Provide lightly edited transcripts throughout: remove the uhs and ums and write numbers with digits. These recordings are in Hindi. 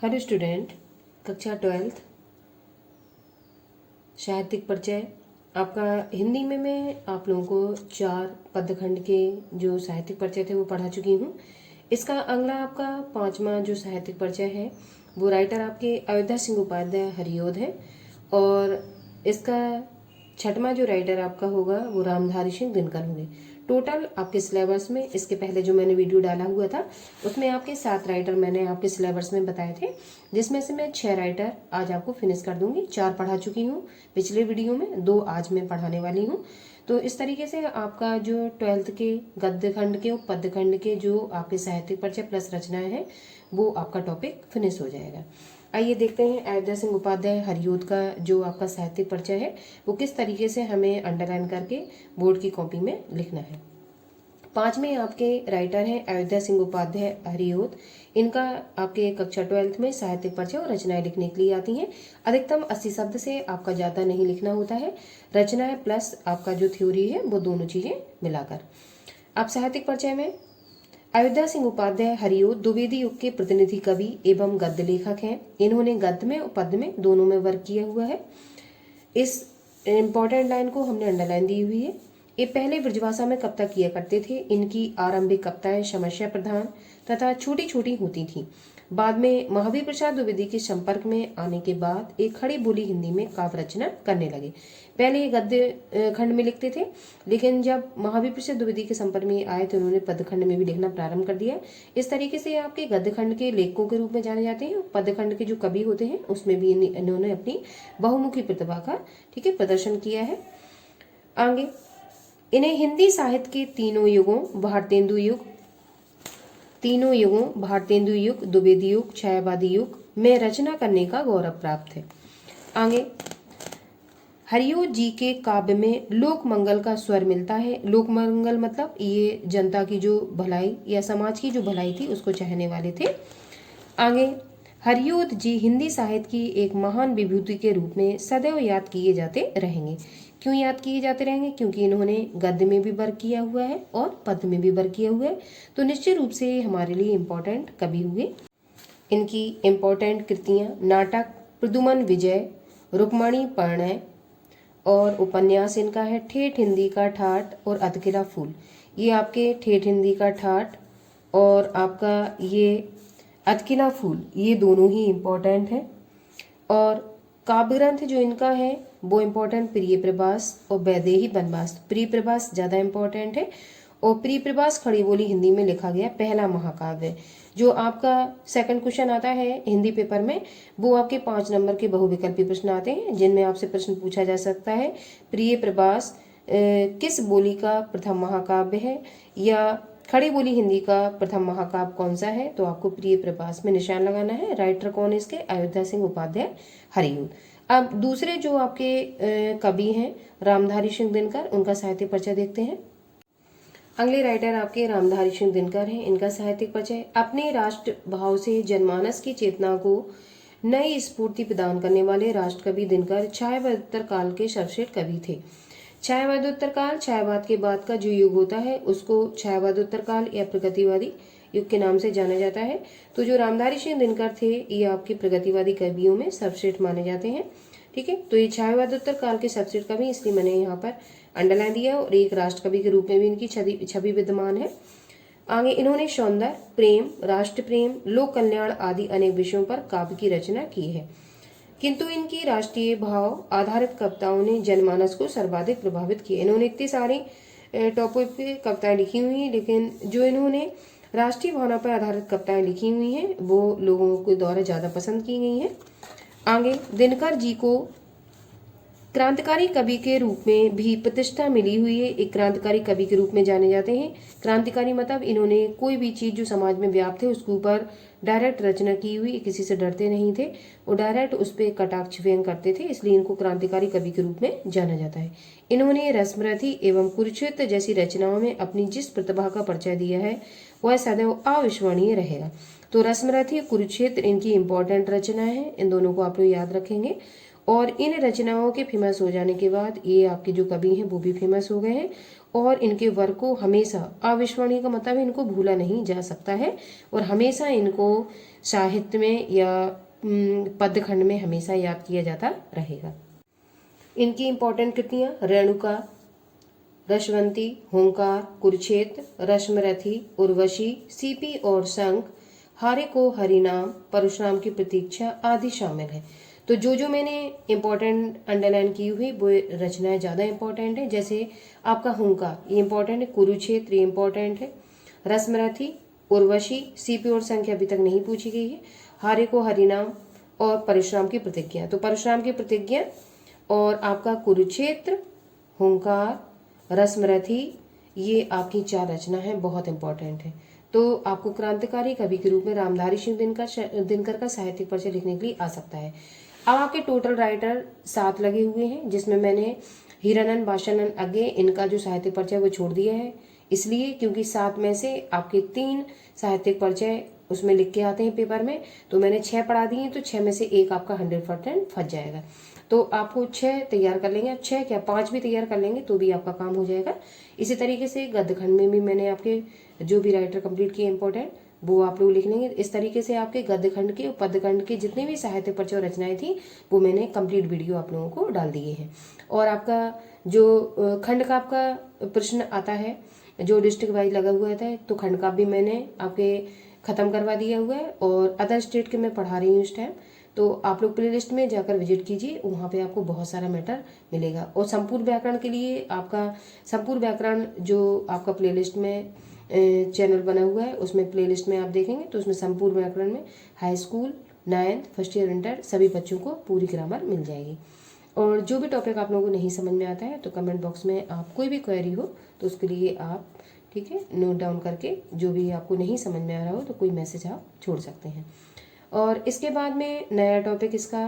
हेलो स्टूडेंट, कक्षा 12th साहित्यिक परिचय। आपका हिंदी में मैं आप लोगों को 4 पद्यखंड के जो साहित्यिक परिचय थे वो पढ़ा चुकी हूँ। इसका अगला आपका 5वां जो साहित्यिक परिचय है वो राइटर आपके अयोध्या सिंह उपाध्याय हरिओद है, और इसका 6वां जो राइटर आपका होगा वो रामधारी सिंह दिनकर होंगे। टोटल आपके सिलेबस में इसके पहले जो मैंने वीडियो डाला हुआ था उसमें आपके 7 राइटर मैंने आपके सिलेबस में बताए थे, जिसमें से मैं 6 राइटर आज आपको फिनिश कर दूंगी। 4 पढ़ा चुकी हूँ पिछले वीडियो में, 2 आज मैं पढ़ाने वाली हूँ। तो इस तरीके से आपका जो 12th के गद्य खंड के और पद्य खंड के जो आपके साहित्यिक परिचय प्लस रचनाएं हैं वो आपका टॉपिक फिनिश हो जाएगा। आइए देखते हैं अयोध्या सिंह उपाध्याय हरिओद का जो आपका साहित्यिक परिचय है वो किस तरीके से हमें अंडरलाइन करके बोर्ड की कॉपी में लिखना है। 5वें आपके राइटर हैं अयोध्या सिंह उपाध्याय हरिओद। इनका आपके कक्षा 12th में साहित्यिक परिचय और रचनाएं लिखने के लिए आती हैं। अधिकतम 80 शब्द से आपका ज़्यादा नहीं लिखना होता है, रचनाएं प्लस आपका जो थ्योरी है वो दोनों चीज़ें मिलाकर। आप साहित्यिक परिचय में अयोध्या सिंह उपाध्याय हरिओद द्विवेदी युग के प्रतिनिधि कवि एवं गद्य लेखक हैं। इन्होंने गद्य में और पद्य में दोनों में वर्क किया हुआ है। इस इम्पोर्टेंट लाइन को हमने अंडरलाइन दी हुई है। ये पहले ब्रजभाषा में कविता किया करते थे। इनकी आरंभिक कविताएं समस्या प्रधान तथा छोटी छोटी होती थीं। बाद में महावीर प्रसाद द्विवेदी के संपर्क में आने के बाद एक खड़ी बोली हिंदी में काव्य रचना करने लगे। पहले ये गद्य खंड में लिखते थे, लेकिन जब महावीर प्रसाद द्विवेदी के संपर्क में आए तो उन्होंने पद्य खंड में भी लिखना प्रारंभ कर दिया। इस तरीके से आपके गद्य खंड के लेखकों के रूप में जाने जाते हैं। पद्य खंड के जो कवि होते हैं उसमें भी इन्होंने अपनी बहुमुखी प्रतिभा का प्रदर्शन किया है। आगे इन्हें हिंदी साहित्य के तीनों युगों भारतेंदु युग, द्विवेदी युग, छायावादी युग में रचना करने का गौरव प्राप्त है। आगे हरिओद जी के काव्य में लोक मंगल का स्वर मिलता है। लोक मंगल मतलब ये जनता की जो भलाई या समाज की जो भलाई थी उसको चाहने वाले थे। आगे हरिओद जी हिंदी साहित्य की एक महान विभूति के रूप में सदैव याद किए जाते रहेंगे। क्यों याद किए जाते रहेंगे? क्योंकि इन्होंने गद्य में भी वर्क किया हुआ है और पद्य में भी वर्क किया हुआ है, तो निश्चित रूप से हमारे लिए इम्पोर्टेंट कवि हुए। इनकी इम्पोर्टेंट कृतियां नाटक प्रद्युमन विजय, रुक्मणी परिणय और उपन्यास इनका है ठेठ हिंदी का ठाठ और अधकिला फूल। ये आपके ठेठ हिंदी का ठाठ और आपका ये अधकिला फूल ये दोनों ही इम्पोर्टेंट है। और काव्य ग्रंथ जो इनका है वो इम्पोर्टेंट प्रिय प्रभास और वैदेही वनवास। प्रिय प्रभास ज़्यादा इम्पोर्टेंट है और प्रिय प्रभास खड़ी बोली हिंदी में लिखा गया पहला महाकाव्य। जो आपका सेकंड क्वेश्चन आता है हिंदी पेपर में वो आपके 5 नंबर के बहुविकल्पी प्रश्न आते हैं, जिनमें आपसे प्रश्न पूछा जा सकता है प्रिय प्रभास किस बोली का प्रथम महाकाव्य है, या खड़ी बोली हिंदी का प्रथम महाकाव्य कौन सा है। तो आपको प्रिय प्रभास में निशान लगाना है। राइटर कौन है इसके? अयोध्या सिंह उपाध्याय हरिओद। अब दूसरे जो आपके कवि हैं रामधारी सिंह दिनकर, उनका साहित्यिक परिचय देखते हैं। अगले राइटर आपके रामधारी सिंह दिनकर हैं। इनका साहित्यिक परिचय अपने राष्ट्र भाव से जनमानस की चेतना को नई स्फूर्ति प्रदान करने वाले राष्ट्र कवि दिनकर छायावादोत्तर काल के सर्वश्रेष्ठ कवि थे। छायावादोत्तर काल, छायावाद के बाद का जो युग होता है उसको छायावादोत्तर काल या प्रगतिवादी युग के नाम से जाना जाता है। तो जो रामधारी सिंह दिनकर थे ये आपके प्रगतिवादी कवियों में सर्वश्रेष्ठ माने जाते हैं। ठीक है, तो ये छायावादोत्तर काल के सर्वश्रेष्ठ कवि, इसलिए मैंने यहाँ पर अंडरलाइन दिया और एक राष्ट्र कवि के रूप में भी इनकी छवि विद्यमान है। आगे इन्होंने सौंदर्य, प्रेम, राष्ट्र प्रेम, लोक कल्याण आदि अनेक विषयों पर काव्य की रचना की है, किंतु इनकी राष्ट्रीय भाव आधारित कविताओं ने जनमानस को सर्वाधिक प्रभावित किया। इन्होंने इतनी सारी टॉपिक पे कविताएं लिखी हुई हैं, लेकिन जो इन्होंने राष्ट्रीय भावना पर आधारित कविताएं लिखी हुई हैं वो लोगों के द्वारा ज़्यादा पसंद की गई हैं। आगे दिनकर जी को क्रांतिकारी कवि के रूप में भी प्रतिष्ठा मिली हुई है। एक क्रांतिकारी कवि के रूप में जाने जाते हैं। क्रांतिकारी मतलब इन्होंने कोई भी चीज़ जो समाज में व्याप्त है उसके ऊपर डायरेक्ट रचना की हुई, किसी से डरते नहीं थे और डायरेक्ट उस पर कटाक्ष व्यंग करते थे, इसलिए इनको क्रांतिकारी कवि के रूप में जाना जाता है। इन्होंने रसमरथी एवं कुरुक्षेत्र जैसी रचनाओं में अपनी जिस प्रतिभा का परिचय दिया है वह सदैव अविस्मरणीय रहेगा। तो रसमरथी और कुरुक्षेत्र इनकी इम्पोर्टेंट रचनाएं हैं, इन दोनों को आप लोग याद रखेंगे। और इन रचनाओं के फेमस हो जाने के बाद ये आपके जो कवि हैं वो भी फेमस हो गए हैं और इनके वर्क को हमेशा, अविस्मरणीय का मतलब इनको भूला नहीं जा सकता है और हमेशा इनको साहित्य में या पद्यखंड में हमेशा याद किया जाता रहेगा। इनकी इंपॉर्टेंट कृतियाँ रेणुका, रसवंती, हुंकार, कुरुक्षेत्र, रश्मरथी, उर्वशी, सीपी और शंख, हारे को हरिनाम, परशुराम की प्रतीक्षा आदि शामिल है। तो जो मैंने इंपॉर्टेंट अंडरलाइन की हुई वो रचनाएं ज़्यादा इंपॉर्टेंट है। जैसे आपका हुंकार, ये इंपॉर्टेंट है। कुरुक्षेत्र, ये इंपॉर्टेंट है। रश्मरथी, उर्वशी, सीपी और शंख अभी तक नहीं पूछी गई है। हारे को हरिनाम और परशुराम की प्रतिज्ञा। तो परशुराम की प्रतिज्ञा और आपका कुरुक्षेत्र, हुंकार, रश्मरथी, ये आपकी 4 रचना है, बहुत इंपॉर्टेंट है। तो आपको क्रांतिकारी कवि के रूप में रामधारी सिंह दिनकर का साहित्यिक परिचय लिखने के लिए आ सकता है। अब आपके टोटल राइटर 7 लगे हुए हैं, जिसमें मैंने हीरानंद, भाषानंद, अज्ञे, इनका जो साहित्यिक परिचय वो छोड़ दिया है, इसलिए क्योंकि 7 में से आपके 3 साहित्यिक परिचय उसमें लिख के आते हैं पेपर में, तो मैंने 6 पढ़ा दिए, तो 6 में से एक आपका 100% फंस जाएगा। तो आपको 6 तैयार कर लेंगे, 6 क्या 5 भी तैयार कर लेंगे तो भी आपका काम हो जाएगा। इसी तरीके से गद्यखंड में भी मैंने आपके जो भी राइटर कंप्लीट किए इंपॉर्टेंट वो आप लोग लिख लेंगे। इस तरीके से आपके गद्यखंड के और पद्यखंड के जितने भी साहित्य परिचय और रचनाएं थी वो मैंने कंप्लीट वीडियो आप लोगों को डाल दिए हैं। और आपका जो खंड का आपका प्रश्न आता है जो डिस्ट्रिक्ट वाइज लगा हुआ था, तो खंड का भी मैंने आपके खत्म करवा दिया हुआ है और अदर स्टेट के मैं पढ़ा रही हूँ इस टाइम। तो आप लोग प्लेलिस्ट में जाकर विजिट कीजिए, वहाँ पे आपको बहुत सारा मैटर मिलेगा। और संपूर्ण व्याकरण के लिए आपका संपूर्ण व्याकरण जो आपका प्लेलिस्ट में चैनल बना हुआ है, उसमें प्लेलिस्ट में आप देखेंगे तो उसमें संपूर्ण व्याकरण में high school, 9th, first year, inter सभी बच्चों को पूरी ग्रामर मिल जाएगी। और जो भी टॉपिक आप लोगों को नहीं समझ में आता है तो कमेंट बॉक्स में आप कोई भी क्वेरी हो तो उसके लिए आप ठीक है नोट डाउन करके जो भी आपको नहीं समझ में आ रहा हो तो कोई मैसेज आप छोड़ सकते हैं। और इसके बाद में नया टॉपिक इसका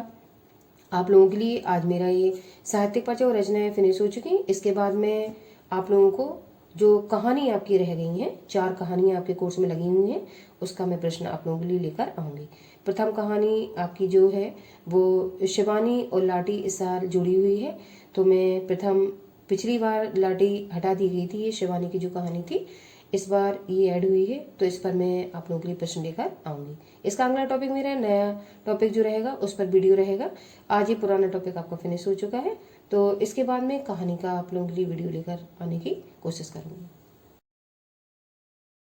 आप लोगों के लिए आज मेरा ये साहित्यिक परिचय और रचनाएं फिनिश हो चुकी। इसके बाद में आप लोगों को जो कहानी आपकी रह गई हैं, 4 कहानियाँ आपके कोर्स में लगी हुई हैं, उसका मैं प्रश्न आप लोगों के लिए लेकर आऊँगी। प्रथम कहानी आपकी जो है वो शिवानी और लाठी इस साल जुड़ी हुई है। तो मैं प्रथम, पिछली बार लाठी हटा दी गई थी, ये शिवानी की जो कहानी थी इस बार ये ऐड हुई है, तो इस पर मैं आप लोगों के लिए प्रश्न लेकर आऊँगी। इसका अगला टॉपिक मेरा नया टॉपिक जो रहेगा उस पर वीडियो रहेगा। आज ये पुराना टॉपिक आपका फिनिश हो चुका है, तो इसके बाद में कहानी का आप लोगों के लिए वीडियो लेकर आने की कोशिश करूँगी।